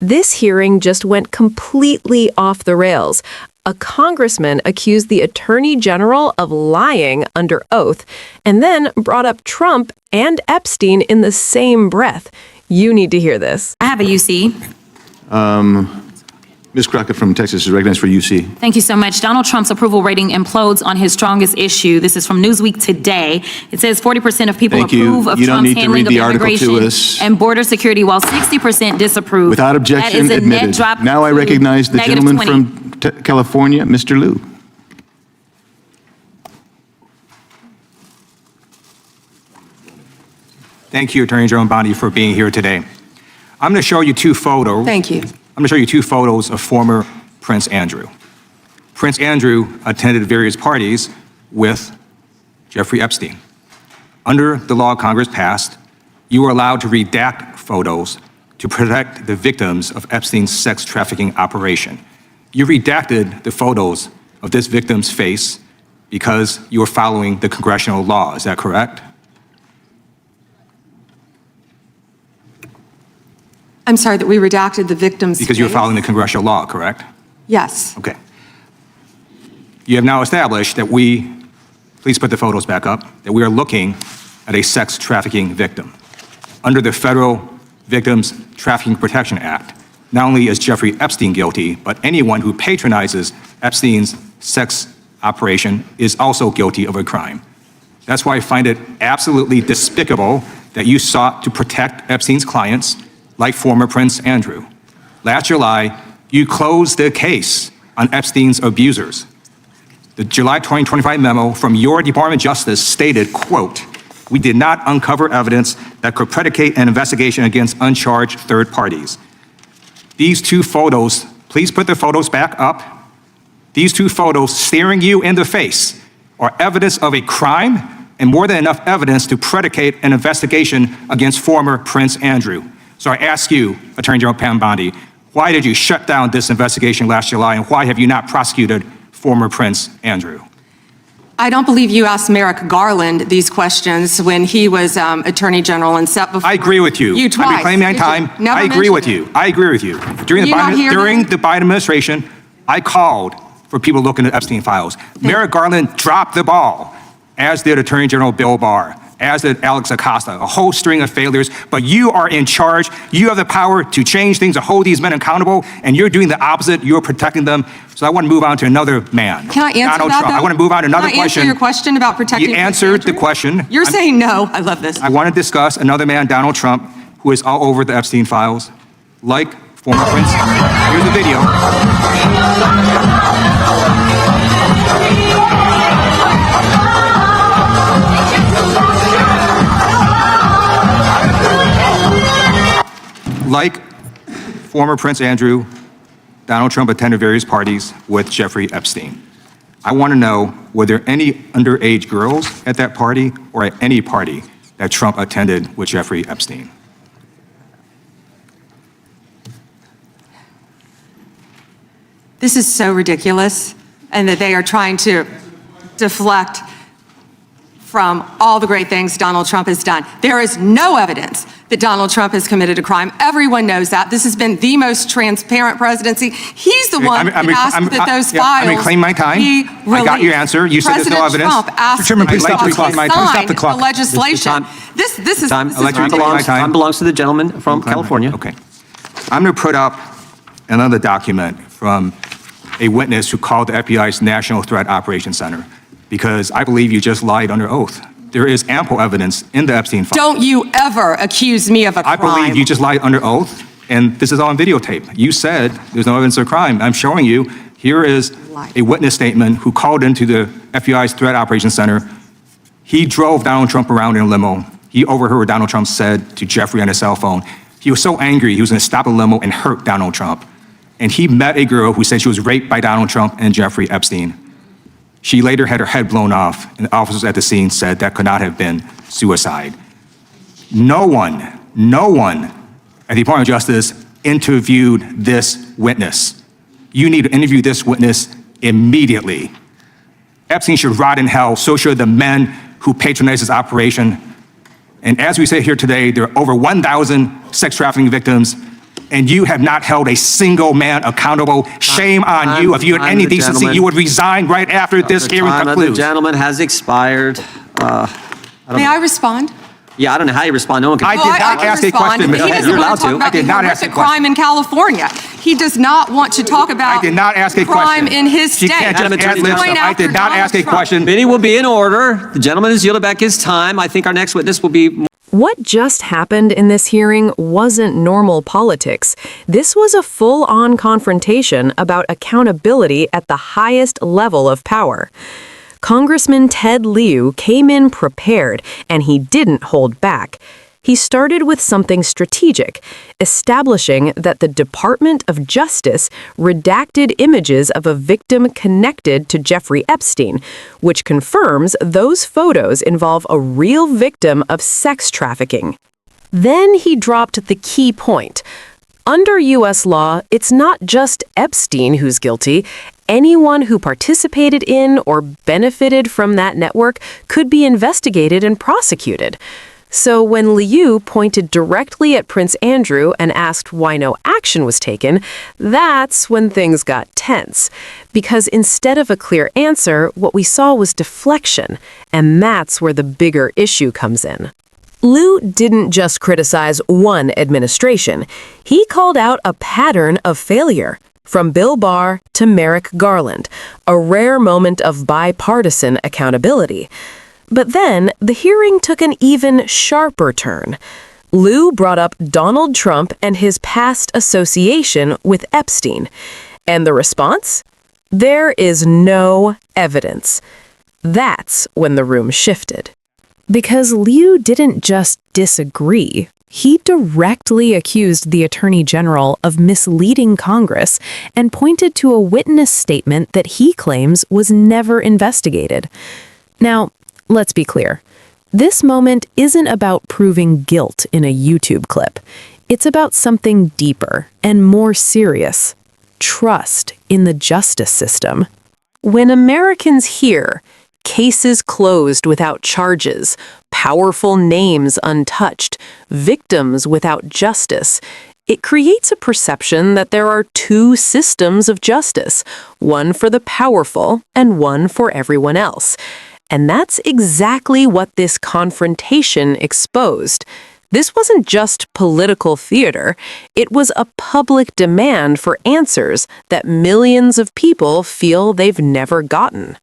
This hearing just went completely off the rails. A congressman accused the attorney general of lying under oath and then brought up Trump and Epstein in the same breath. You need to hear this. I have a UC. Ms. Crockett from Texas is recognized for UC. Thank you so much. Donald Trump's approval rating implodes on his strongest issue. This is from Newsweek today. It says 40% of people approve of Trump's handling of immigration and border security, while 60% disapprove. Without objection, admitted. Now I recognize the gentleman from California, Mr. Lieu. Thank you, Attorney General Bondi, for being here today. I'm going to show you two photos. Thank you. I'm going to show you two photos of former Prince Andrew. Prince Andrew attended various parties with Jeffrey Epstein. Under the law Congress passed, you were allowed to redact photos to protect the victims of Epstein's sex trafficking operation. You redacted the photos of this victim's face because you were following the congressional law. Is that correct? I'm sorry, that we redacted the victim's Because you were following the congressional law, correct? Yes. Okay. You have now established that please put the photos back up, that we are looking at a sex trafficking victim. Under the Federal Victims Trafficking Protection Act, not only is Jeffrey Epstein guilty, but anyone who patronizes Epstein's sex operation is also guilty of a crime. That's why I find it absolutely despicable that you sought to protect Epstein's clients, like former Prince Andrew. Last July, you closed the case on Epstein's abusers. The July 2025 memo from your Department of Justice stated, quote, "We did not uncover evidence that could predicate an investigation against uncharged third parties." These two photos, please put the photos back up. These two photos staring you in the face are evidence of a crime and more than enough evidence to predicate an investigation against former Prince Andrew. So I ask you, Attorney General Pam Bondi, why did you shut down this investigation last July, and why have you not prosecuted former Prince Andrew? I don't believe you asked Merrick Garland these questions when he was Attorney General and set before I agree with you. You twice. I've been claiming my time. I agree with you. I agree with you. During the Biden administration, I called for people looking at Epstein files. Merrick Garland dropped the ball, as did Attorney General Bill Barr, as did Alex Acosta, a whole string of failures, but you are in charge. You have the power to change things, to hold these men accountable, and you're doing the opposite. You're protecting them. So I want to move on to another man. Can I answer Donald that, Trump. though? I want to move on to another Can I question. answer your question about protecting You answered the question. You're saying no. I love this. I want to discuss another man, Donald Trump, who is all over the Epstein files, like former Prince. Here's the video. Like former Prince Andrew, Donald Trump attended various parties with Jeffrey Epstein. I want to know, were there any underage girls at that party or at any party that Trump attended with Jeffrey Epstein? This is so ridiculous, and that they are trying to deflect from all the great things Donald Trump has done. There is no evidence that Donald Trump has committed a crime. Everyone knows that. This has been the most transparent presidency. He's the one that asked that those files I'm going to claim my time. I got your answer. You said there's no evidence. President Trump asked Chairman, please stop the clock. sign the legislation. This is Time belongs to the gentleman from California. Okay. I'm going to put up another document from a witness who called the FBI's National Threat Operations Center, because I believe you just lied under oath. There is ample evidence in the Epstein file. Don't you ever accuse me of a crime. I believe you just lied under oath, and this is all on videotape. You said there's no evidence of crime. I'm showing you, here is a witness statement who called into the FBI's Threat Operations Center. He drove Donald Trump around in a limo. He overheard what Donald Trump said to Jeffrey on his cell phone. He was so angry, he was going to stop a limo and hurt Donald Trump. And he met a girl who said she was raped by Donald Trump and Jeffrey Epstein. She later had her head blown off, and the officers at the scene said that could not have been suicide. No one at the Department of Justice interviewed this witness. You need to interview this witness immediately. Epstein should rot in hell, so should the men who patronized his operation. And as we say here today, there are over 1,000 sex trafficking victims and you have not held a single man accountable. Shame on you. If you had any decency, you would resign right after this hearing concludes. The gentleman has expired. May I respond? Yeah, I don't know how you respond. No one can. I did not ask a question. He doesn't You're want allowed to talk to. about I did the not ask a horrific question. crime in California. He does not want to talk about I did not ask a crime question. in his She state. can't just Madam ad Attorney lib General, stuff. I did not ask a question. Meeting will be in order. The gentleman has yielded back his time. I think our next witness will be. What just happened in this hearing wasn't normal politics. This was a full-on confrontation about accountability at the highest level of power. Congressman Ted Lieu came in prepared, and he didn't hold back. He started with something strategic, establishing that the Department of Justice redacted images of a victim connected to Jeffrey Epstein, which confirms those photos involve a real victim of sex trafficking. Then he dropped the key point. Under U.S. law, it's not just Epstein who's guilty. Anyone who participated in or benefited from that network could be investigated and prosecuted. So when Liu pointed directly at Prince Andrew and asked why no action was taken, that's when things got tense. Because instead of a clear answer, what we saw was deflection, and that's where the bigger issue comes in. Liu didn't just criticize one administration. He called out a pattern of failure. From Bill Barr to Merrick Garland, a rare moment of bipartisan accountability. But then, the hearing took an even sharper turn. Liu brought up Donald Trump and his past association with Epstein. And the response? There is no evidence. That's when the room shifted. Because Liu didn't just disagree. He directly accused the Attorney General of misleading Congress and pointed to a witness statement that he claims was never investigated. Now, let's be clear. This moment isn't about proving guilt in a YouTube clip. It's about something deeper and more serious. Trust in the justice system. When Americans hear cases closed without charges, powerful names untouched, victims without justice, it creates a perception that there are two systems of justice, one for the powerful and one for everyone else. And that's exactly what this confrontation exposed. This wasn't just political theater. It was a public demand for answers that millions of people feel they've never gotten.